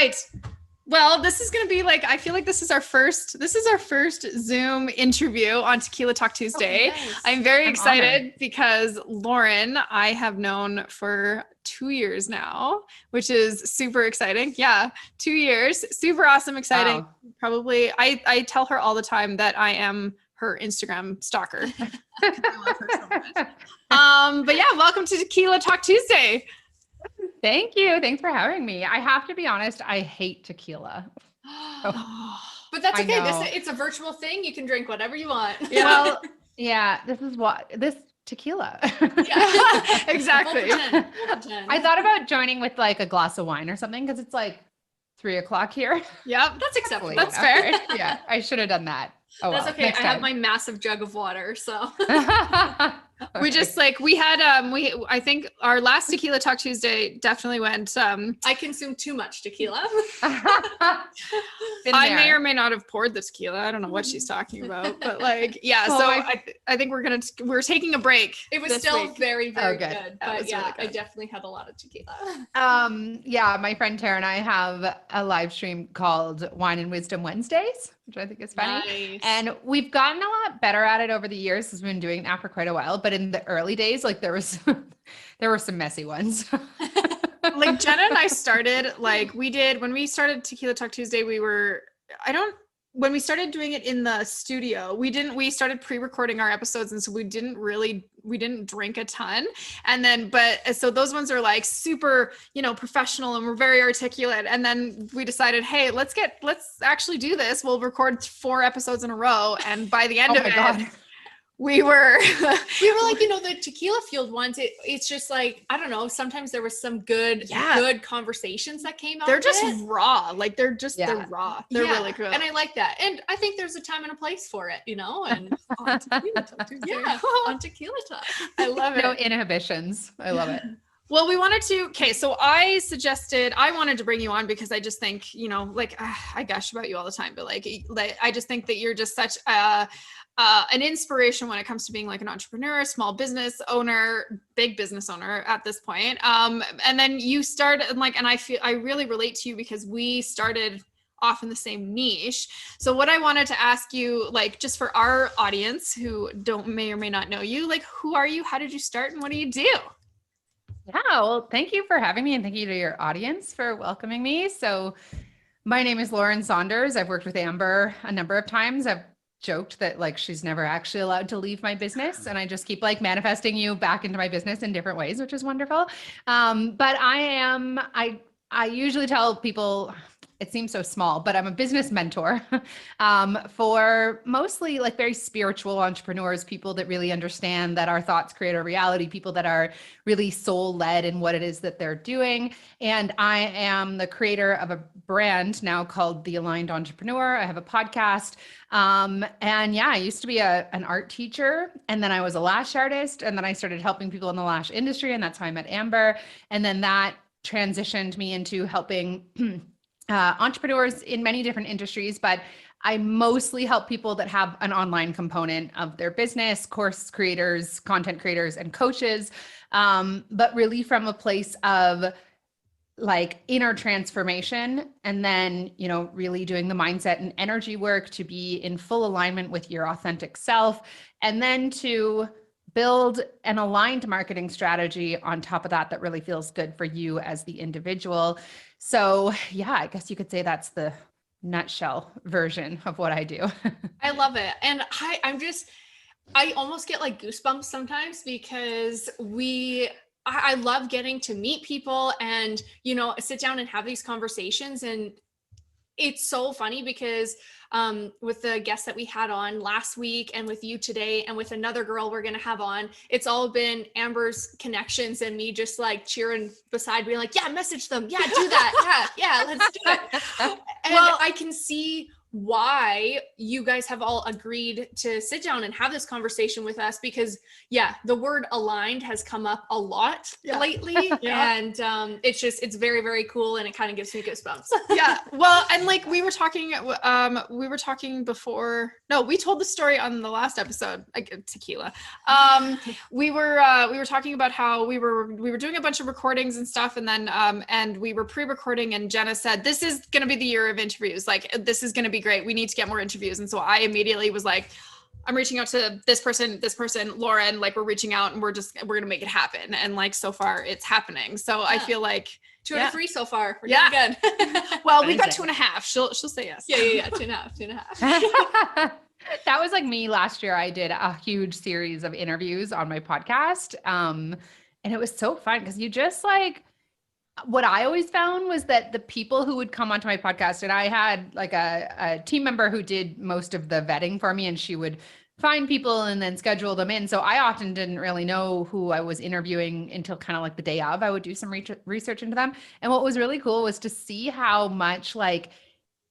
right. Well, this is going to be like, I feel like this is our first Zoom interview on Tequila Talk Tuesday. Oh, nice. I'm very excited honored. Because Lauren, I have known for 2 years now, which is super exciting. Yeah. 2 years. Super awesome. Exciting. Wow. Probably. I tell her all the time that I am her Instagram stalker. I love her so much. But yeah, welcome to Tequila Talk Tuesday. Thank you. Thanks for having me. I have to be honest, I hate tequila. But that's okay. It's a virtual thing. You can drink whatever you want. Yeah. Well, yeah, this tequila. Yeah, exactly. We'll pretend. I thought about joining with like a glass of wine or something because it's like 3:00 here. Yep, that's acceptable. That's fair. Yeah, I should have done that. Oh, that's okay. I have my massive jug of water, so. We just like, I think our last Tequila Talk Tuesday definitely went, I consumed too much tequila. I may or may not have poured the tequila. I don't know what she's talking about, but like, yeah. So I think we're taking a break. It was still week. Very, very good. But yeah, really good. I definitely had a lot of tequila. Yeah, my friend Tara and I have a live stream called Wine and Wisdom Wednesdays, which I think is funny. Nice. And we've gotten a lot better at it over the years because we've been doing it now for quite a while. But in the early days, like there were some messy ones. Like Jenna and I started, like when we started Tequila Talk Tuesday, when we started doing it in the studio, we started pre-recording our episodes. And so we didn't drink a ton. And then, so those ones are like super, professional and we're very articulate. And then we decided, hey, let's actually do this. We'll record 4 episodes in a row. And by the end of it, we were like, the tequila fueled ones. It's just like, I don't know. Sometimes there was some good conversations that came out. They're just raw. Like they're raw. They're really good. And I like that. And I think there's a time and a place for it, and on Tequila Talk Tuesday. Yeah, on Tequila Talk. I love it. No inhibitions. I love it. Well, so I wanted to bring you on because I just think, I gush about you all the time, but like I just think that you're just such an inspiration when it comes to being like an entrepreneur, small business owner, big business owner at this point. And then you started and I really relate to you because we started off in the same niche. So what I wanted to ask you, like, just for our audience who may or may not know you, like, who are you? How did you start and what do you do? Yeah, well, thank you for having me and thank you to your audience for welcoming me. So my name is Lauren Saunders. I've worked with Amber a number of times. I've joked that like she's never actually allowed to leave my business and I just keep like manifesting you back into my business in different ways, which is wonderful. But I usually tell people, it seems so small, but I'm a business mentor for mostly like very spiritual entrepreneurs, people that really understand that our thoughts create our reality, people that are really soul-led in what it is that they're doing. And I am the creator of a brand now called The Aligned Entrepreneur. I have a podcast. And yeah, I used to be an art teacher, and then I was a lash artist, and then I started helping people in the lash industry, and that's how I met Amber. And then that transitioned me into helping entrepreneurs in many different industries, but I mostly help people that have an online component of their business, course creators, content creators, and coaches, but really from a place of like inner transformation, and then, really doing the mindset and energy work to be in full alignment with your authentic self, and then to build an aligned marketing strategy on top of that really feels good for you as the individual. So yeah, I guess you could say that's the nutshell version of what I do. I love it. And I almost get like goosebumps sometimes because I love getting to meet people and, sit down and have these conversations. And it's so funny because with the guests that we had on last week and with you today and with another girl we're going to have on, it's all been Amber's connections and me just like cheering beside being like, yeah, message them. Yeah, do that. Yeah, let's do it. And I can see why you guys have all agreed to sit down and have this conversation with us, because the word aligned has come up a lot lately. And it's very, very cool, and it kind of gives me goosebumps. Well, and like we were talking before, no, we told the story on the last episode, like Tequila. We were talking about how we were doing a bunch of recordings and stuff, and then and we were pre-recording, and Jenna said, this is going to be the year of interviews. Like, this is going to be great. We need to get more interviews. And so I immediately was like, I'm reaching out to this person, Lauren, like we're reaching out, and we're going to make it happen. And like, so far it's happening. So I feel like 2 out of 3 so far. We're doing good. Well, we got 2.5. She'll say yes. Yeah. 2.5. That was like me last year. I did a huge series of interviews on my podcast. And it was so fun because you just like, what I always found was that the people who would come onto my podcast, and I had like a team member who did most of the vetting for me, and she would find people and then schedule them in. So I often didn't really know who I was interviewing until kind of like the day of. I would do some research into them. And what was really cool was to see how much like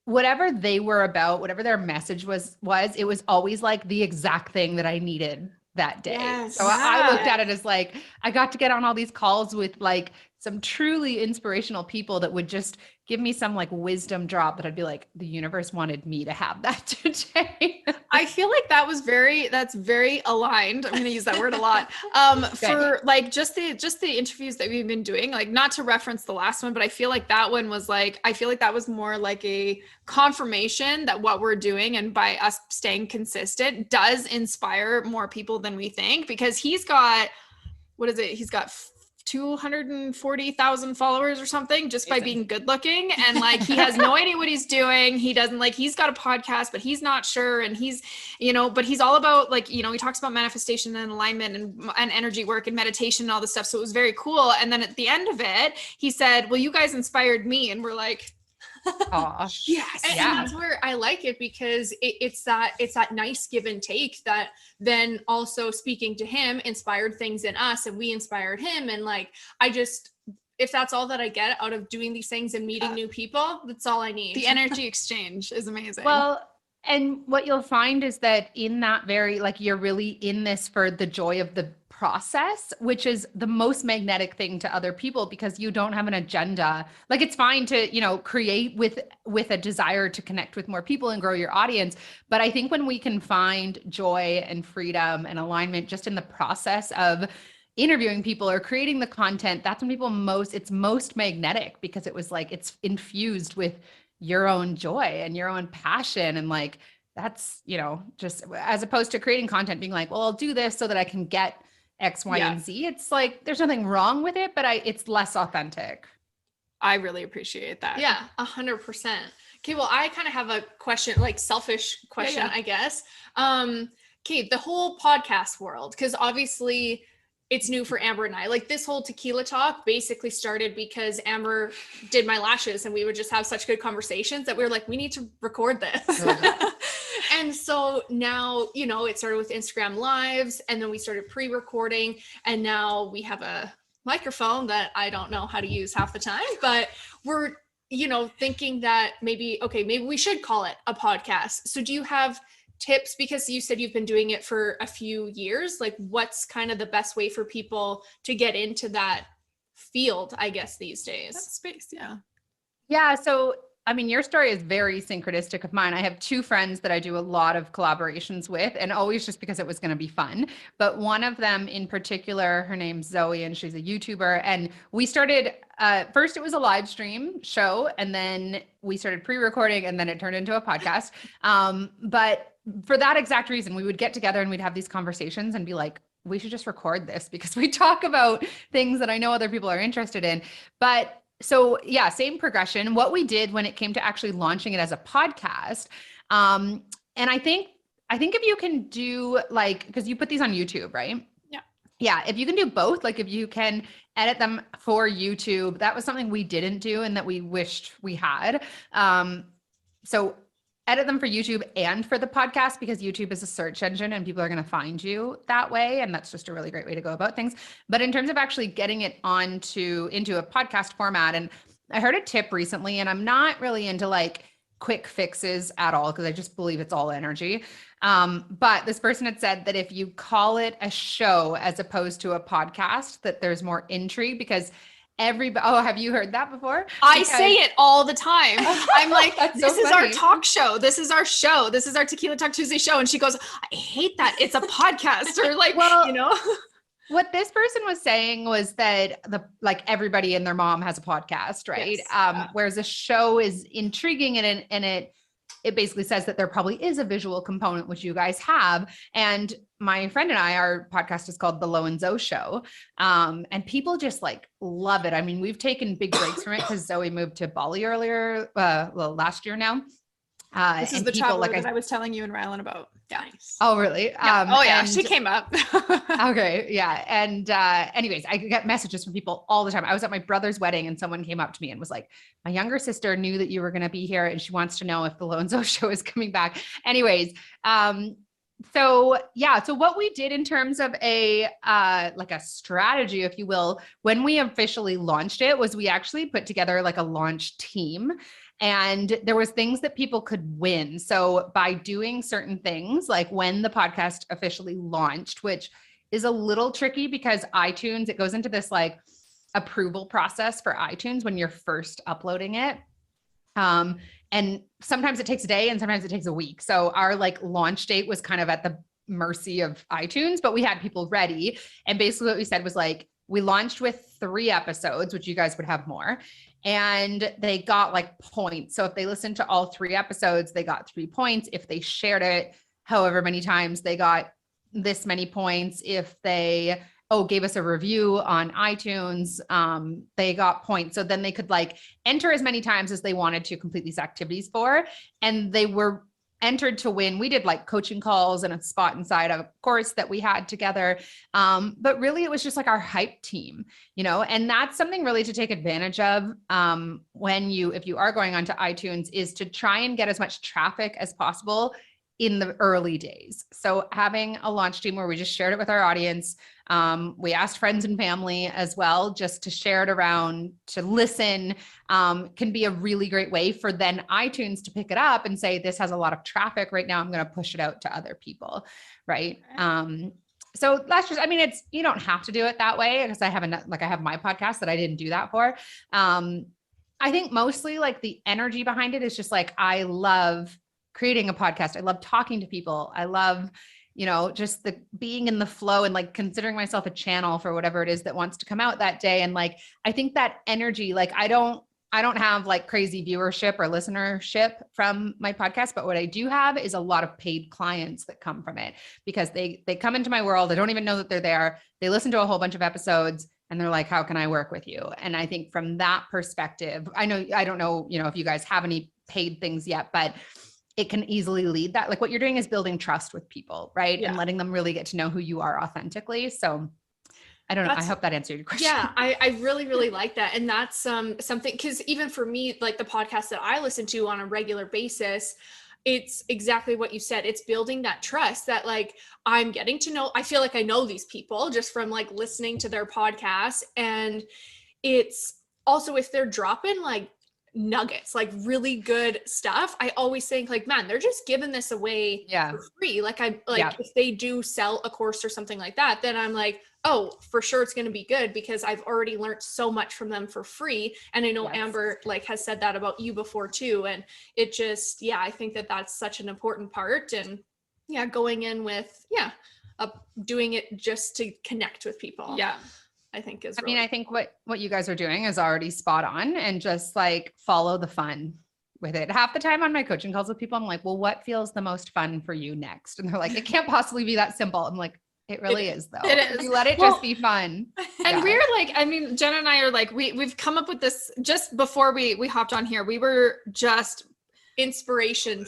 whatever they were about, whatever their message was, it was always like the exact thing that I needed that day. So I looked at it as like, I got to get on all these calls with like some truly inspirational people that would just give me some like wisdom drop that I'd be like, the universe wanted me to have that today. I feel like that's very aligned. I'm going to use that word a lot. For like just the interviews that we've been doing, like not to reference the last one, but I feel like that one was like, I feel like that was more like a confirmation that what we're doing, and by us staying consistent, does inspire more people than we think, because he's got, what is it? He's got 240,000 followers or something just by being good looking. And like, he has no idea what he's doing. He doesn't like, he's got a podcast, but he's not sure. And he's, but he's all about like, he talks about manifestation and alignment and energy work and meditation and all this stuff. So it was very cool. And then at the end of it, he said, well, you guys inspired me. And we're like, yes. And that's where I like it, because it's that nice give and take that then also, speaking to him, inspired things in us, and we inspired him. And like, if that's all that I get out of doing these things and meeting new people, that's all I need. The energy exchange is amazing. Well, and what you'll find is that in that very, like, you're really in this for the joy of the process, which is the most magnetic thing to other people, because you don't have an agenda. Like, it's fine to, create with a desire to connect with more people and grow your audience. But I think when we can find joy and freedom and alignment just in the process of interviewing people or creating the content, that's when it's most magnetic, because it was like, it's infused with your own joy and your own passion. And like, that's, just as opposed to creating content being like, well, I'll do this so that I can get X, Y, and Z. It's like, there's nothing wrong with it, but it's less authentic. I really appreciate that. Yeah, 100%. Okay. Well, I kind of have a question, like selfish question, I guess. Okay. The whole podcast world, because obviously it's new for Amber and I. Like, this whole Tequila talk basically started because Amber did my lashes, and we would just have such good conversations that we were like, we need to record this. And so now, it started with Instagram lives, and then we started pre-recording, and now we have a microphone that I don't know how to use half the time, but we're, thinking that maybe we should call it a podcast. So do you have tips, because you said you've been doing it for a few years, like what's kind of the best way for people to get into that field, I guess, these days? That space. Yeah. So, I mean, your story is very synchronistic of mine. I have 2 friends that I do a lot of collaborations with, and always just because it was going to be fun. But one of them in particular, her name's Zoe, and she's a YouTuber. And we started, first it was a live stream show, and then we started pre-recording, and then it turned into a podcast. But for that exact reason, we would get together and we'd have these conversations and be like, we should just record this, because we talk about things that I know other people are interested in. But so yeah, same progression. What we did when it came to actually launching it as a podcast. And I think if you can do like, because you put these on YouTube, right? Yeah. If you can do both, like if you can edit them for YouTube, that was something we didn't do and that we wished we had. So edit them for YouTube and for the podcast, because YouTube is a search engine and people are going to find you that way. And that's just a really great way to go about things. But in terms of actually getting it into a podcast format, and I heard a tip recently, and I'm not really into like quick fixes at all, because I just believe it's all energy. But this person had said that if you call it a show as opposed to a podcast, that there's more intrigue, because have you heard that before? I say it all the time. I'm like, this is our talk show. This is our show. This is our Tequila Talk Tuesday show. And she goes, I hate that. It's a podcast. Or like, well, you know. What this person was saying was that everybody and their mom has a podcast, right? Yes. Whereas a show is intriguing, and it basically says that there probably is a visual component, which you guys have. And my friend and I, our podcast is called The Lo and Zo Show. And people just like love it. I mean, we've taken big breaks from it because Zoe moved to Bali last year now. This is the traveler that I was telling you and Rylan about. Yeah. Nice. Oh, really? Yeah. She came up. Okay. Yeah. And anyways, I get messages from people all the time. I was at my brother's wedding and someone came up to me and was like, my younger sister knew that you were going to be here and she wants to know if the Lo and Zo Show is coming back. Anyways, so what we did in terms of a strategy, if you will, when we officially launched it, was we actually put together like a launch team. And there was things that people could win. So by doing certain things, like when the podcast officially launched, which is a little tricky because iTunes, it goes into this like approval process for iTunes when you're first uploading it. And sometimes it takes a day and sometimes it takes a week. So our like launch date was kind of at the mercy of iTunes, but we had people ready. And basically what we said was like, we launched with 3 episodes, which you guys would have more. And they got like points. So if they listened to all 3 episodes, they got 3 points. If they shared it however many times, they got this many points. If they gave us a review on iTunes, they got points. So then they could like enter as many times as they wanted to complete these activities for. And they were entered to win. We did like coaching calls and a spot inside of a course that we had together. But really it was just like our hype team, you know, and that's something really to take advantage of if you are going onto iTunes, is to try and get as much traffic as possible in the early days. So having a launch team where we just shared it with our audience, we asked friends and family as well, just to share it around, to listen, can be a really great way for then iTunes to pick it up and say, this has a lot of traffic right now, I'm going to push it out to other people. Right. So that's just, I mean, you don't have to do it that way, because I have my podcast that I didn't do that for. I think mostly like the energy behind it is just like, I love creating a podcast. I love talking to people. I love, you know, just the being in the flow and like considering myself a channel for whatever it is that wants to come out that day. And like, I think that energy, like I don't have like crazy viewership or listenership from my podcast, but what I do have is a lot of paid clients that come from it, because they come into my world. I don't even know that they're there. They listen to a whole bunch of episodes and they're like, how can I work with you? And I think from that perspective, I don't know, you know, if you guys have any paid things yet, but it can easily lead that. Like what you're doing is building trust with people, right? Yeah. And letting them really get to know who you are authentically. So I don't know. I hope that answered your question. Yeah, I really, really like that. And that's something, because even for me, like the podcast that I listen to on a regular basis, it's exactly what you said. It's building that trust that like I'm getting to know. I feel like I know these people just from like listening to their podcasts. And it's also, if they're dropping like nuggets, like really good stuff, I always think like, man, they're just giving this away for free. Like if they do sell a course or something like that, then I'm like, oh, for sure it's going to be good, because I've already learned so much from them for free. And I know Amber like has said that about you before too. And it just, I think that that's such an important part. And going in with, doing it just to connect with people. Yeah. I think is really I think what you guys are doing is already spot on, and just like follow the fun with it. Half the time on my coaching calls with people, I'm like, well, what feels the most fun for you next? And they're like, it can't possibly be that simple. I'm like, it really is though. It is. You let it just be fun. And we're like, I mean, Jenna and I are like, we've come up with this just before we hopped on here. We were just inspiration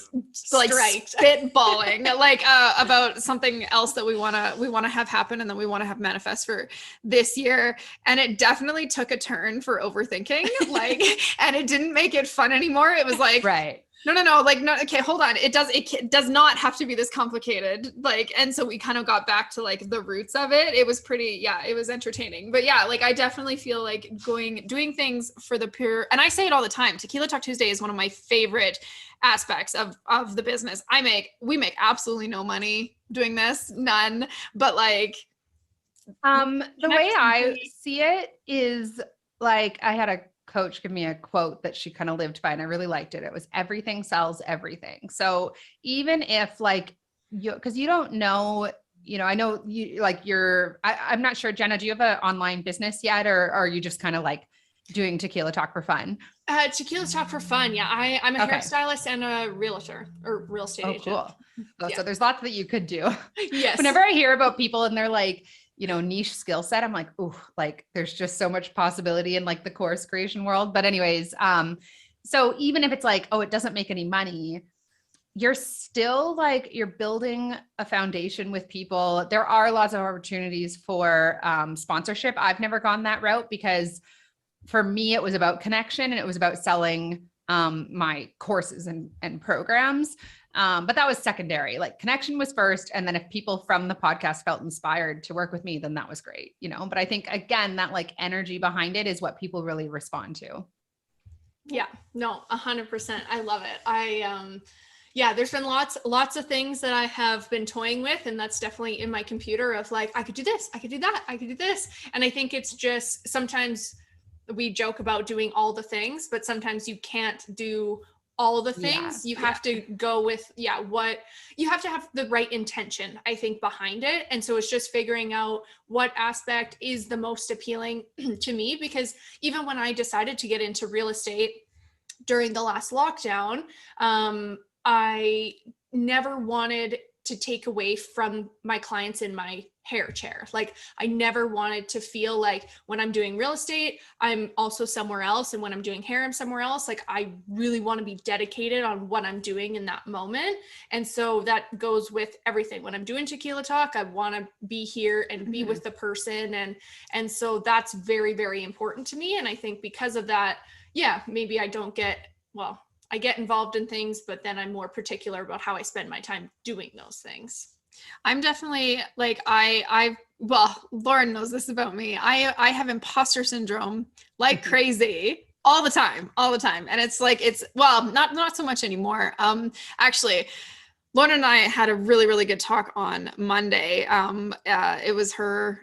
like spitballing like about something else that we want to have happen and that we want to have manifest for this year, and it definitely took a turn for overthinking, like and it didn't make it fun anymore. It was like, right, No. Like, no. Okay, hold on. It does not have to be this complicated. Like, and so we kind of got back to like the roots of it. It was pretty, yeah, it was entertaining. But yeah, like I definitely feel like doing things for the pure, and I say it all the time. Tequila Talk Tuesday is one of my favorite aspects of the business. We make absolutely no money doing this, none. But like, the way I see it is like I had a coach give me a quote that she kind of lived by and I really liked it. It was everything sells everything. So even if like because you don't know, I know you like I'm not sure, Jenna, do you have an online business yet or are you just kind of like doing Tequila Talk for fun? Tequila Talk for fun. Yeah. I'm a hairstylist and a realtor or real estate agent. Cool. So there's lots that you could do. Yes. Whenever I hear about people and they're like, niche skill set, I'm like, ooh, like there's just so much possibility in like the course creation world. But anyways, so even if it's like, oh, it doesn't make any money, you're still like, you're building a foundation with people. There are lots of opportunities for sponsorship. I've never gone that route because for me, it was about connection and it was about selling my courses and programs. But that was secondary. Like connection was first. And then if people from the podcast felt inspired to work with me, then that was great, but I think again, that like energy behind it is what people really respond to. Yeah, no, 100%. I love it. There's been lots of things that I have been toying with, and that's definitely in my computer of like, I could do this, I could do that, I could do this. And I think it's just, sometimes we joke about doing all the things, but sometimes you can't do all the things. You have to go with, what you have to have the right intention, I think, behind it. And so it's just figuring out what aspect is the most appealing to me, because even when I decided to get into real estate during the last lockdown, I never wanted to take away from my clients in my hair chair. Like I never wanted to feel like when I'm doing real estate, I'm also somewhere else. And when I'm doing hair, I'm somewhere else. Like I really want to be dedicated on what I'm doing in that moment. And so that goes with everything. When I'm doing Tequila Talk, I want to be here and be with the person. And so that's very, very important to me. And I think because of that, maybe I get involved in things, but then I'm more particular about how I spend my time doing those things. I'm definitely like, Lauren knows this about me. I have imposter syndrome like crazy all the time. And it's like, not so much anymore. Actually, Lauren and I had a really, really good talk on Monday. It was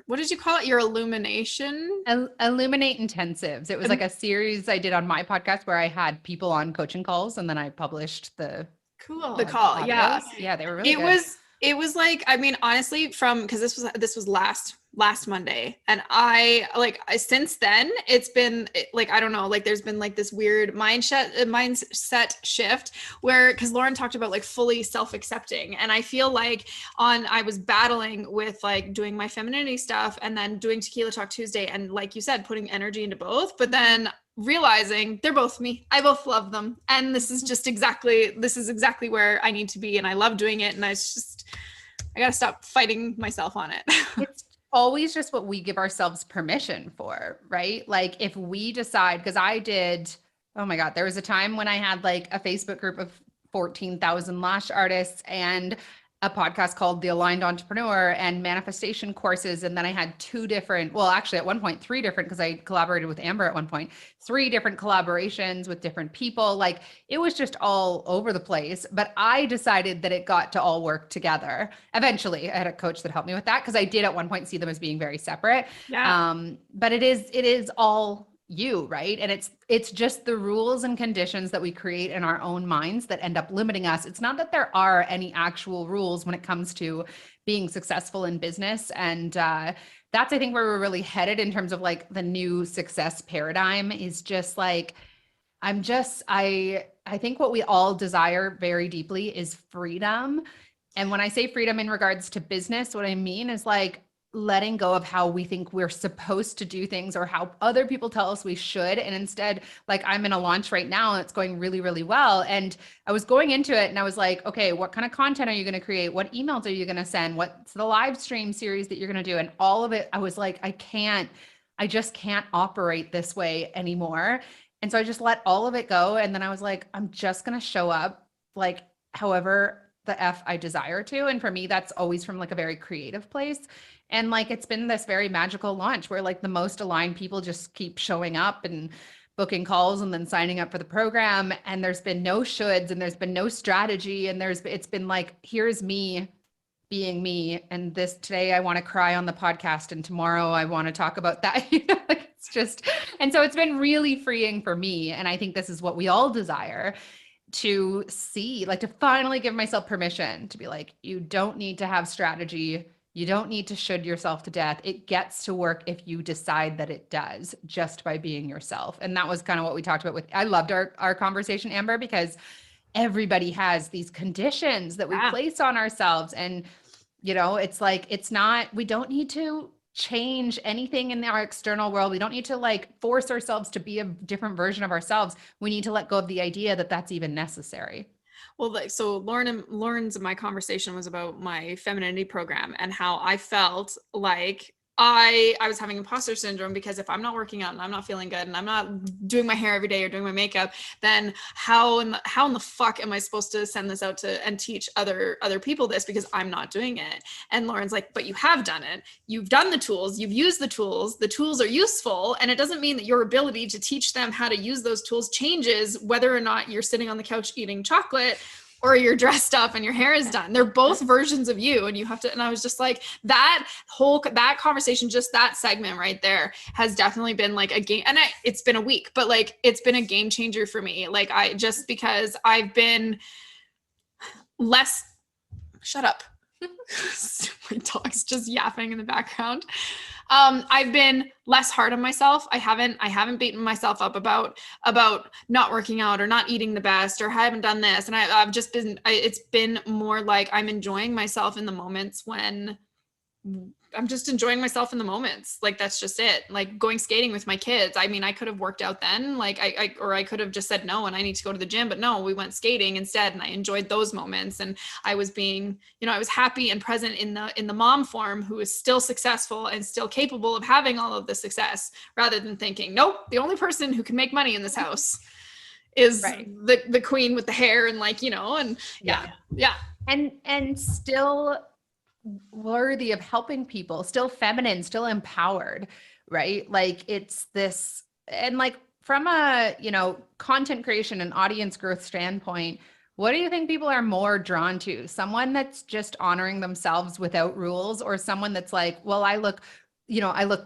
what did you call it? Your illumination? Illuminate intensives. It was like a series I did on my podcast where I had people on coaching calls and then I published the call. Audios. Yeah, they were really good. It was like, I mean, honestly, because this was last Monday, and since then it's been like, I don't know, like there's been like this weird mindset shift because Lauren talked about like fully self-accepting, and I feel like I was battling with like doing my femininity stuff and then doing Tequila Talk Tuesday, and like you said, putting energy into both, but then realizing they're both me. I both love them. And this is exactly where I need to be. And I love doing it. And I got to stop fighting myself on it. It's always just what we give ourselves permission for, right? Like if we decide, because oh my God, there was a time when I had like a Facebook group of 14,000 lash artists and a podcast called The Aligned Entrepreneur and manifestation courses. And then I had actually at one point, 3 different, because I collaborated with Amber at one point, 3 different collaborations with different people. Like it was just all over the place, but I decided that it got to all work together. Eventually I had a coach that helped me with that, because I did at one point see them as being very separate. Yeah. But it is all you, right? And it's just the rules and conditions that we create in our own minds that end up limiting us. It's not that there are any actual rules when it comes to being successful in business. And that's, I think, where we're really headed in terms of like the new success paradigm is just like, I think what we all desire very deeply is freedom. And when I say freedom in regards to business, what I mean is like letting go of how we think we're supposed to do things or how other people tell us we should. And instead, like I'm in a launch right now and it's going really, really well. And I was going into it and I was like, okay, what kind of content are you going to create? What emails are you going to send? What's the live stream series that you're going to do? And all of it, I was like, I just can't operate this way anymore. And so I just let all of it go. And then I was like, I'm just going to show up like however the F I desire to. And for me, that's always from like a very creative place. And like, it's been this very magical launch where like the most aligned people just keep showing up and booking calls and then signing up for the program. And there's been no shoulds and there's been no strategy. And it's been like, here's me being me. And this today I want to cry on the podcast. And tomorrow I want to talk about that. Like, it's just, and so it's been really freeing for me. And I think this is what we all desire to see, like to finally give myself permission to be like, you don't need to have strategy. You don't need to should yourself to death. It gets to work if you decide that it does, just by being yourself. And that was kind of what we talked about with, I loved our conversation, Amber, because everybody has these conditions that we place on ourselves. And, you know, it's like, we don't need to change anything in our external world. We don't need to like force ourselves to be a different version of ourselves. We need to let go of the idea that that's even necessary. Well, like, so Lauren's, my conversation was about my femininity program and how I felt like I was having imposter syndrome because if I'm not working out and I'm not feeling good and I'm not doing my hair every day or doing my makeup, then how in the fuck am I supposed to send this out to and teach other people this because I'm not doing it? And Lauren's like, but you have done it. You've done the tools. You've used the tools. The tools are useful. And it doesn't mean that your ability to teach them how to use those tools changes whether or not you're sitting on the couch eating chocolate or you're dressed up and your hair is done. They're both versions of you. And you have to, and I was just like, that conversation, just that segment right there has definitely been like a game. And it's been a week, but like, it's been a game changer for me. Like because I've been less, shut up. My dog's just yapping in the background. I've been less hard on myself. I haven't beaten myself up about not working out or not eating the best or I haven't done this. And I've just been, it's been more like I'm enjoying myself in the moments when I'm just enjoying myself in the moments. Like, that's just it. Like going skating with my kids. I mean, I could have worked out then, like I could have just said no and I need to go to the gym, but no, we went skating instead. And I enjoyed those moments. And I was being, I was happy and present in the mom form who is still successful and still capable of having all of the success, rather than thinking, nope, the only person who can make money in this house is the queen with the hair and like, and yeah. And still worthy of helping people, still feminine, still empowered, right? Like it's this, and like from a, content creation and audience growth standpoint, what do you think people are more drawn to? Someone that's just honoring themselves without rules, or someone that's like, well, I look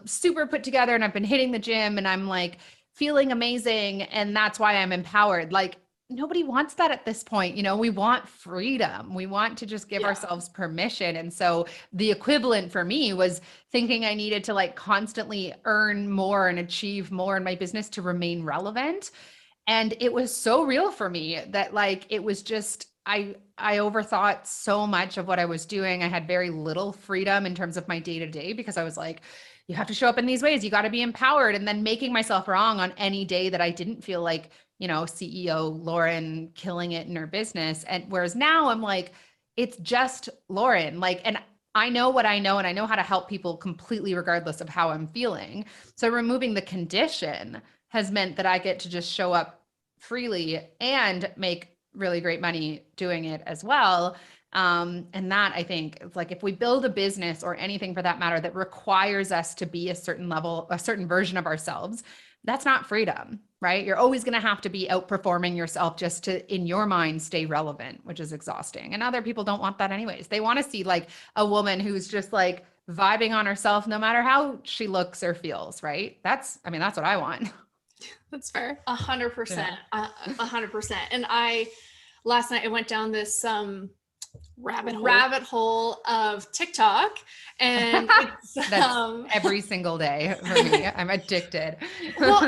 super put together and I've been hitting the gym and I'm like feeling amazing and that's why I'm empowered. Like, nobody wants that at this point. We want freedom. We want to just give ourselves permission. And so the equivalent for me was thinking I needed to like constantly earn more and achieve more in my business to remain relevant. And it was so real for me that like, it was just, I overthought so much of what I was doing. I had very little freedom in terms of my day-to-day because I was like, you have to show up in these ways. You got to be empowered. And then making myself wrong on any day that I didn't feel like, CEO Lauren killing it in her business. And whereas now I'm like, it's just Lauren, like, and I know what I know and I know how to help people completely regardless of how I'm feeling. So removing the condition has meant that I get to just show up freely and make really great money doing it as well. And that I think it's like, if we build a business or anything for that matter, that requires us to be a certain level, a certain version of ourselves, that's not freedom, right? You're always going to have to be outperforming yourself just to, in your mind, stay relevant, which is exhausting. And other people don't want that anyways. They want to see like a woman who's just like vibing on herself, no matter how she looks or feels, right? That's what I want. That's fair. 100%. 100%. And last night I went down this, rabbit hole of TikTok, and it's every single day for me. I'm addicted. Well,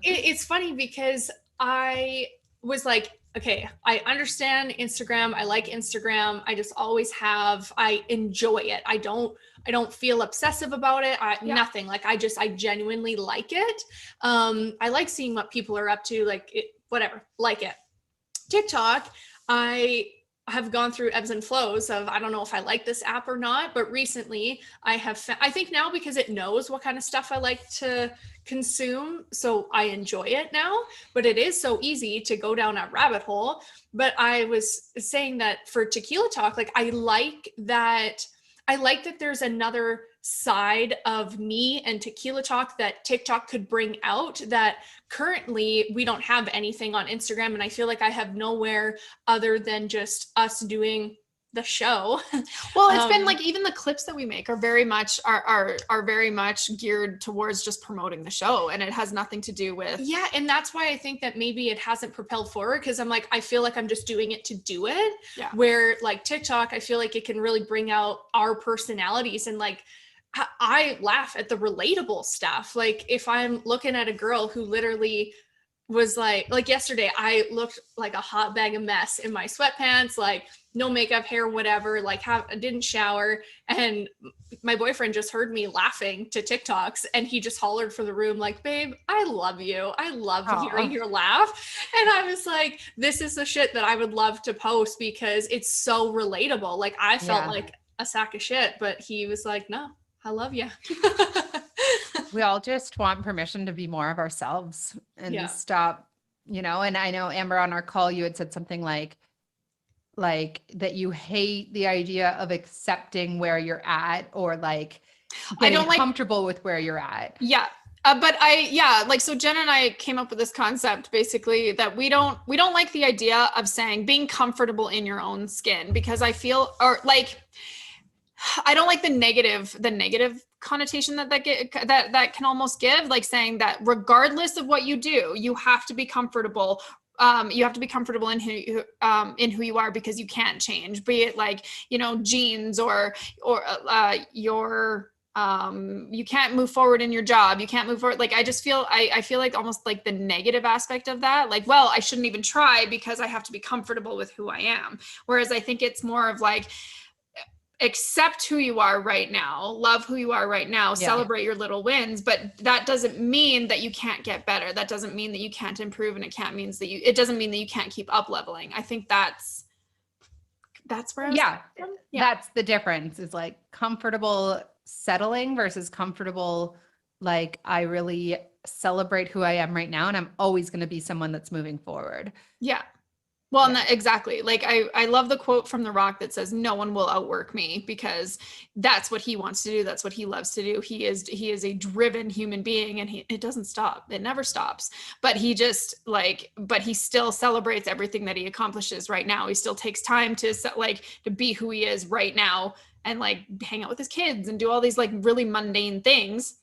it's funny because I was like, okay, I understand Instagram. I like Instagram. I just always have. I enjoy it. I don't feel obsessive about it. Nothing. Like I genuinely like it. I like seeing what people are up to. Like it, whatever. Like it. TikTok. have gone through ebbs and flows of, I don't know if I like this app or not, but recently I have, I think now because it knows what kind of stuff I like to consume, so I enjoy it now, but it is so easy to go down a rabbit hole. But I was saying that for Tequila Talk, like I like that there's another side of me and Tequila Talk that TikTok could bring out, that currently we don't have anything on Instagram. And I feel like I have nowhere other than just us doing the show. Well, it's been like, even the clips that we make are very much very much geared towards just promoting the show, and it has nothing to do with. Yeah, and that's why I think that maybe it hasn't propelled forward, because I'm like, I feel like I'm just doing it to do it. Yeah. Where like TikTok, I feel like it can really bring out our personalities, and like I laugh at the relatable stuff. Like if I'm looking at a girl who literally was like yesterday, I looked like a hot bag of mess in my sweatpants, like no makeup, hair, whatever, like didn't shower. And my boyfriend just heard me laughing to TikToks, and he just hollered for the room like, babe, I love you. I love hearing your laugh. And I was like, this is the shit that I would love to post because it's so relatable. Like I felt like a sack of shit, but he was like, no, I love you. We all just want permission to be more of ourselves and stop, and I know Amber, on our call, you had said something like that you hate the idea of accepting where you're at, or like getting comfortable with where you're at. Yeah. So Jenna and I came up with this concept basically that we don't like the idea of saying being comfortable in your own skin, because I feel, or like, I don't like the negative connotation that can almost give, like saying that regardless of what you do, you have to be comfortable. You have to be comfortable in who you are, because you can't change, be it like, genes or your you can't move forward in your job. You can't move forward. Like, I just feel, I feel like almost like the negative aspect of that, like, well, I shouldn't even try because I have to be comfortable with who I am. Whereas I think it's more of like, accept who you are right now, love who you are right now, celebrate your little wins, but that doesn't mean that you can't get better. That doesn't mean that you can't improve, and it doesn't mean that you can't keep up leveling. I think that's where I was that's the difference, is like comfortable settling versus comfortable, like I really celebrate who I am right now, and I'm always going to be someone that's moving forward. Yeah. Well, and exactly. Like I love the quote from The Rock that says, no one will outwork me, because that's what he wants to do. That's what he loves to do. He is a driven human being, and it doesn't stop. It never stops. But he just but he still celebrates everything that he accomplishes right now. He still takes time to be who he is right now, and like hang out with his kids and do all these like really mundane things,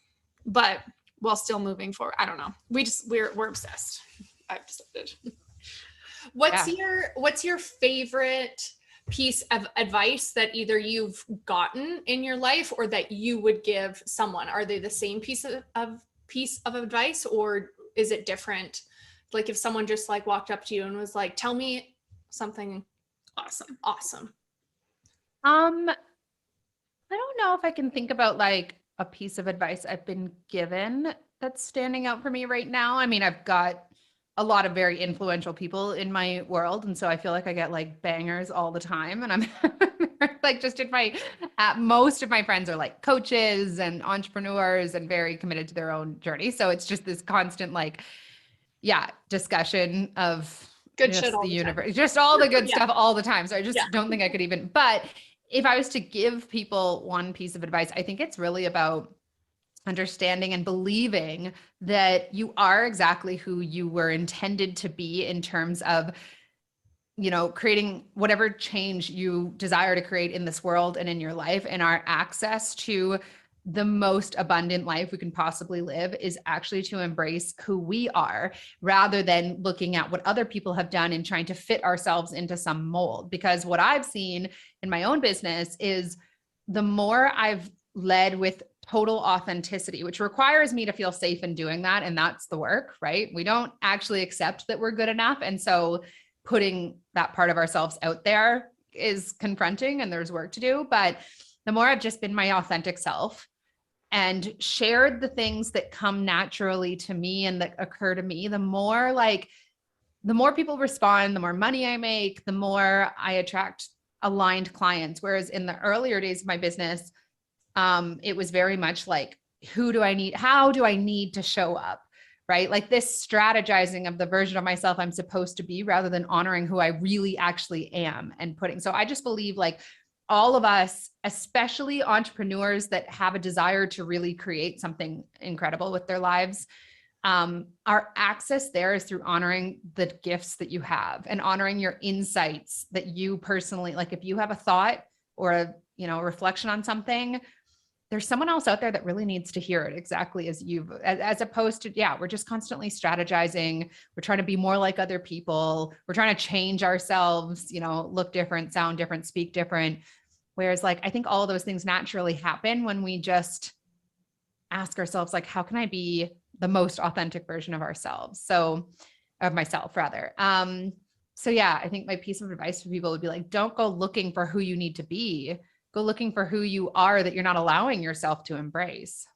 but while still moving forward. I don't know. We're obsessed. I've decided. What's your favorite piece of advice that either you've gotten in your life or that you would give someone? Are they the same piece of advice, or is it different? Like if someone just like walked up to you and was like, tell me something awesome. I don't know if I can think about like a piece of advice I've been given that's standing out for me right now. I mean, I've got a lot of very influential people in my world, and so I feel like I get like bangers all the time, and I'm like, just most of my friends are like coaches and entrepreneurs and very committed to their own journey. So it's just this constant discussion of good shit all the universe, time. Just all the good stuff all the time. So I just don't think I could even, but if I was to give people one piece of advice, I think it's really about understanding and believing that you are exactly who you were intended to be, in terms of, creating whatever change you desire to create in this world and in your life. And our access to the most abundant life we can possibly live is actually to embrace who we are, rather than looking at what other people have done and trying to fit ourselves into some mold. Because what I've seen in my own business is, the more I've led with total authenticity, which requires me to feel safe in doing that. And that's the work, right? We don't actually accept that we're good enough. And so putting that part of ourselves out there is confronting, and there's work to do. But the more I've just been my authentic self and shared the things that come naturally to me and that occur to me, the more like the more people respond, the more money I make, the more I attract aligned clients. Whereas in the earlier days of my business, it was very much like, who do I need? How do I need to show up? Right? Like this strategizing of the version of myself I'm supposed to be rather than honoring who I really actually am and putting. So I just believe like all of us, especially entrepreneurs that have a desire to really create something incredible with their lives, our access there is through honoring the gifts that you have and honoring your insights that you personally, like if you have a thought or a, a reflection on something, there's someone else out there that really needs to hear it exactly as as opposed to, we're just constantly strategizing. We're trying to be more like other people. We're trying to change ourselves, look different, sound different, speak different. Whereas like, I think all of those things naturally happen when we just ask ourselves, like, how can I be the most authentic version of ourselves? So of myself rather. So I think my piece of advice for people would be like, don't go looking for who you need to be. Go looking for who you are that you're not allowing yourself to embrace.